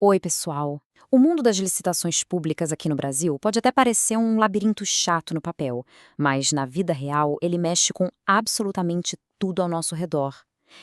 Oi, pessoal. O mundo das licitações públicas aqui no Brasil pode até parecer um labirinto chato no papel, mas na vida real ele mexe com absolutamente tudo ao nosso redor.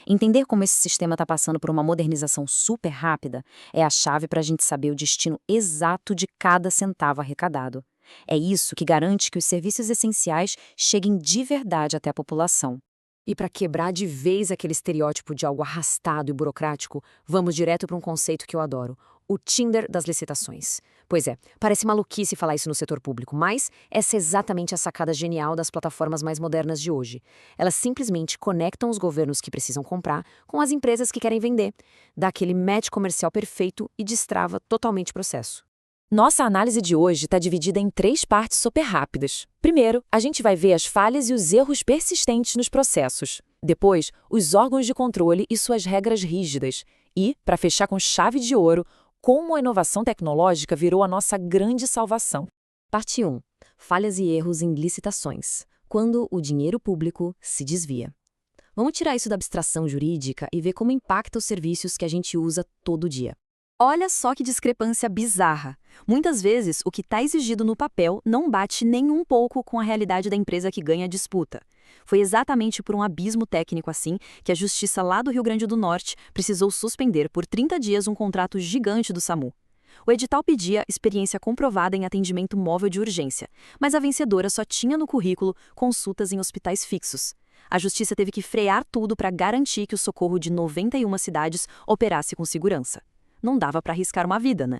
Entender como esse sistema está passando por uma modernização super rápida é a chave para a gente saber o destino exato de cada centavo arrecadado. É isso que garante que os serviços essenciais cheguem de verdade até a população. E para quebrar de vez aquele estereótipo de algo arrastado e burocrático, vamos direto para um conceito que eu adoro: o Tinder das licitações. Pois é, parece maluquice falar isso no setor público, mas essa é exatamente a sacada genial das plataformas mais modernas de hoje. Elas simplesmente conectam os governos que precisam comprar com as empresas que querem vender, dá aquele match comercial perfeito e destrava totalmente o processo. Nossa análise de hoje está dividida em 3 partes super rápidas. Primeiro, a gente vai ver as falhas e os erros persistentes nos processos. Depois, os órgãos de controle e suas regras rígidas. E, para fechar com chave de ouro, como a inovação tecnológica virou a nossa grande salvação. Parte 1. Falhas e erros em licitações. Quando o dinheiro público se desvia. Vamos tirar isso da abstração jurídica e ver como impacta os serviços que a gente usa todo dia. Olha só que discrepância bizarra. Muitas vezes, o que está exigido no papel não bate nem um pouco com a realidade da empresa que ganha a disputa. Foi exatamente por um abismo técnico assim que a Justiça lá do Rio Grande do Norte precisou suspender por 30 dias um contrato gigante do SAMU. O edital pedia experiência comprovada em atendimento móvel de urgência, mas a vencedora só tinha no currículo consultas em hospitais fixos. A Justiça teve que frear tudo para garantir que o socorro de 91 cidades operasse com segurança. Não dava para arriscar uma vida, né?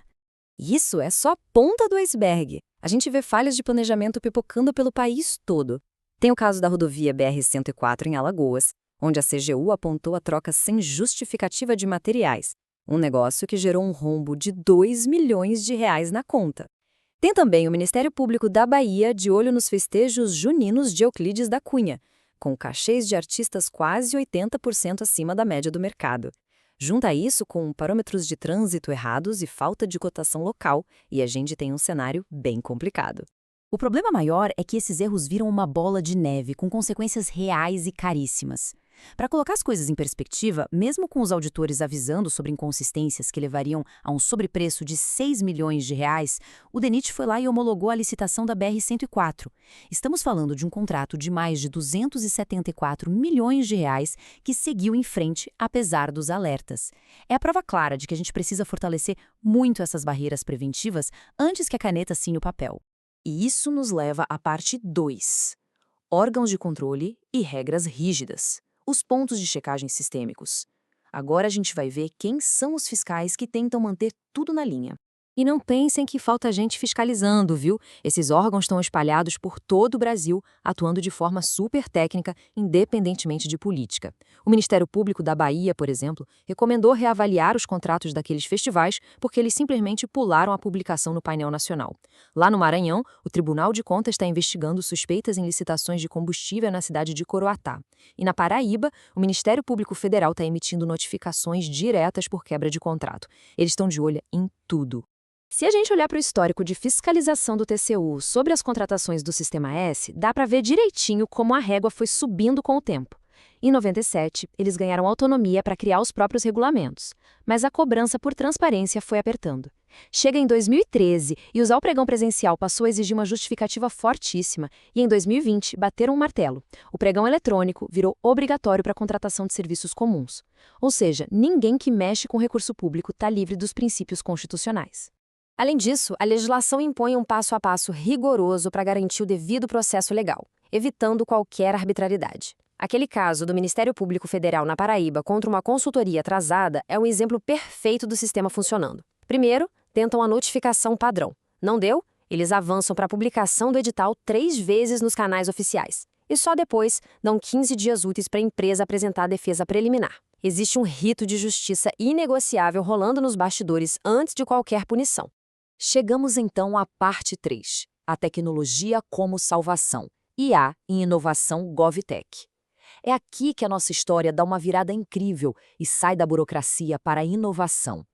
Isso é só a ponta do iceberg. A gente vê falhas de planejamento pipocando pelo país todo. Tem o caso da rodovia BR-104 em Alagoas, onde a CGU apontou a troca sem justificativa de materiais, um negócio que gerou um rombo de R$ 2 milhões na conta. Tem também o Ministério Público da Bahia de olho nos festejos juninos de Euclides da Cunha, com cachês de artistas quase 80% acima da média do mercado. Junta isso com parâmetros de trânsito errados e falta de cotação local, e a gente tem um cenário bem complicado. O problema maior é que esses erros viram uma bola de neve com consequências reais e caríssimas. Para colocar as coisas em perspectiva, mesmo com os auditores avisando sobre inconsistências que levariam a um sobrepreço de R$ 6 milhões, o DENIT foi lá e homologou a licitação da BR-104. Estamos falando de um contrato de mais de R$ 274 milhões que seguiu em frente apesar dos alertas. É a prova clara de que a gente precisa fortalecer muito essas barreiras preventivas antes que a caneta assine o papel. E isso nos leva à parte 2. Órgãos de controle e regras rígidas. Os pontos de checagem sistêmicos. Agora a gente vai ver quem são os fiscais que tentam manter tudo na linha. E não pensem que falta gente fiscalizando, viu? Esses órgãos estão espalhados por todo o Brasil, atuando de forma super técnica, independentemente de política. O Ministério Público da Bahia, por exemplo, recomendou reavaliar os contratos daqueles festivais porque eles simplesmente pularam a publicação no painel nacional. Lá no Maranhão, o Tribunal de Contas está investigando suspeitas em licitações de combustível na cidade de Coroatá. E na Paraíba, o Ministério Público Federal está emitindo notificações diretas por quebra de contrato. Eles estão de olho em tudo. Se a gente olhar para o histórico de fiscalização do TCU sobre as contratações do Sistema S, dá para ver direitinho como a régua foi subindo com o tempo. Em 97, eles ganharam autonomia para criar os próprios regulamentos, mas a cobrança por transparência foi apertando. Chega em 2013 e usar o pregão presencial passou a exigir uma justificativa fortíssima e em 2020 bateram um martelo. O pregão eletrônico virou obrigatório para a contratação de serviços comuns. Ou seja, ninguém que mexe com recurso público está livre dos princípios constitucionais. Além disso, a legislação impõe um passo a passo rigoroso para garantir o devido processo legal, evitando qualquer arbitrariedade. Aquele caso do Ministério Público Federal na Paraíba contra uma consultoria atrasada é um exemplo perfeito do sistema funcionando. Primeiro, tentam a notificação padrão. Não deu? Eles avançam para a publicação do edital 3 vezes nos canais oficiais. E só depois dão 15 dias úteis para a empresa apresentar a defesa preliminar. Existe um rito de justiça inegociável rolando nos bastidores antes de qualquer punição. Chegamos então à parte 3, a tecnologia como salvação, IA e inovação GovTech. É aqui que a nossa história dá uma virada incrível e sai da burocracia para a inovação.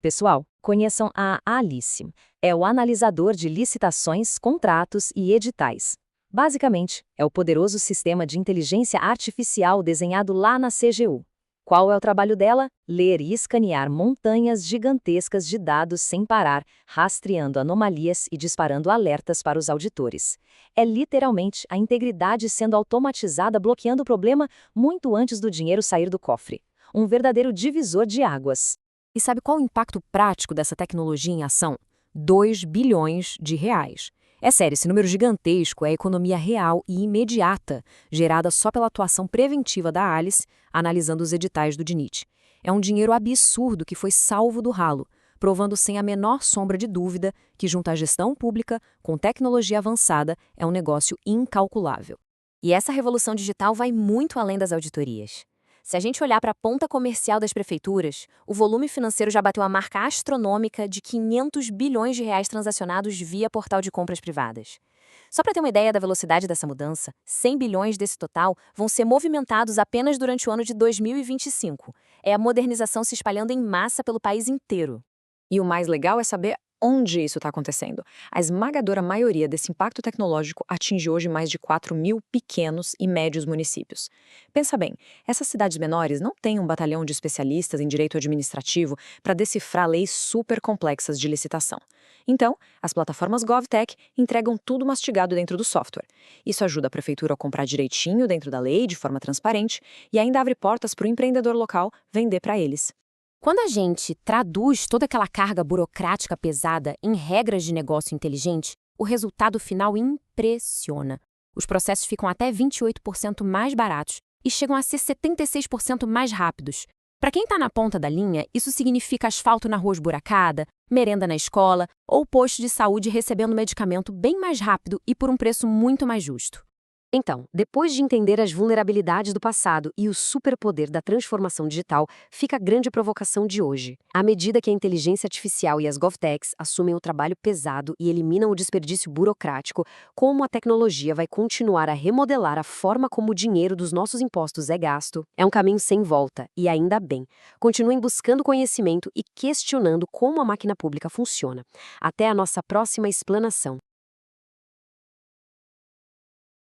Pessoal, conheçam a Alice. É o analisador de licitações, contratos e editais. Basicamente, é o poderoso sistema de inteligência artificial desenhado lá na CGU. Qual é o trabalho dela? Ler e escanear montanhas gigantescas de dados sem parar, rastreando anomalias e disparando alertas para os auditores. É literalmente a integridade sendo automatizada bloqueando o problema muito antes do dinheiro sair do cofre. Um verdadeiro divisor de águas. E sabe qual o impacto prático dessa tecnologia em ação? 2 bilhões de reais. É sério, esse número gigantesco é a economia real e imediata, gerada só pela atuação preventiva da Alice, analisando os editais do DNIT. É um dinheiro absurdo que foi salvo do ralo, provando sem a menor sombra de dúvida que, junto à gestão pública, com tecnologia avançada, é um negócio incalculável. E essa revolução digital vai muito além das auditorias. Se a gente olhar para a ponta comercial das prefeituras, o volume financeiro já bateu a marca astronômica de 500 bilhões de reais transacionados via portal de compras privadas. Só para ter uma ideia da velocidade dessa mudança, 100 bilhões desse total vão ser movimentados apenas durante o ano de 2025. É a modernização se espalhando em massa pelo país inteiro. E o mais legal é saber onde isso está acontecendo. A esmagadora maioria desse impacto tecnológico atinge hoje mais de 4.000 pequenos e médios municípios. Pensa bem, essas cidades menores não têm um batalhão de especialistas em direito administrativo para decifrar leis super complexas de licitação. Então, as plataformas GovTech entregam tudo mastigado dentro do software. Isso ajuda a prefeitura a comprar direitinho dentro da lei, de forma transparente, e ainda abre portas para o empreendedor local vender para eles. Quando a gente traduz toda aquela carga burocrática pesada em regras de negócio inteligente, o resultado final impressiona. Os processos ficam até 28% mais baratos e chegam a ser 76% mais rápidos. Para quem está na ponta da linha, isso significa asfalto na rua esburacada, merenda na escola ou posto de saúde recebendo medicamento bem mais rápido e por um preço muito mais justo. Então, depois de entender as vulnerabilidades do passado e o superpoder da transformação digital, fica a grande provocação de hoje. À medida que a inteligência artificial e as GovTechs assumem o trabalho pesado e eliminam o desperdício burocrático, como a tecnologia vai continuar a remodelar a forma como o dinheiro dos nossos impostos é gasto? É um caminho sem volta, e ainda bem. Continuem buscando conhecimento e questionando como a máquina pública funciona. Até a nossa próxima explanação.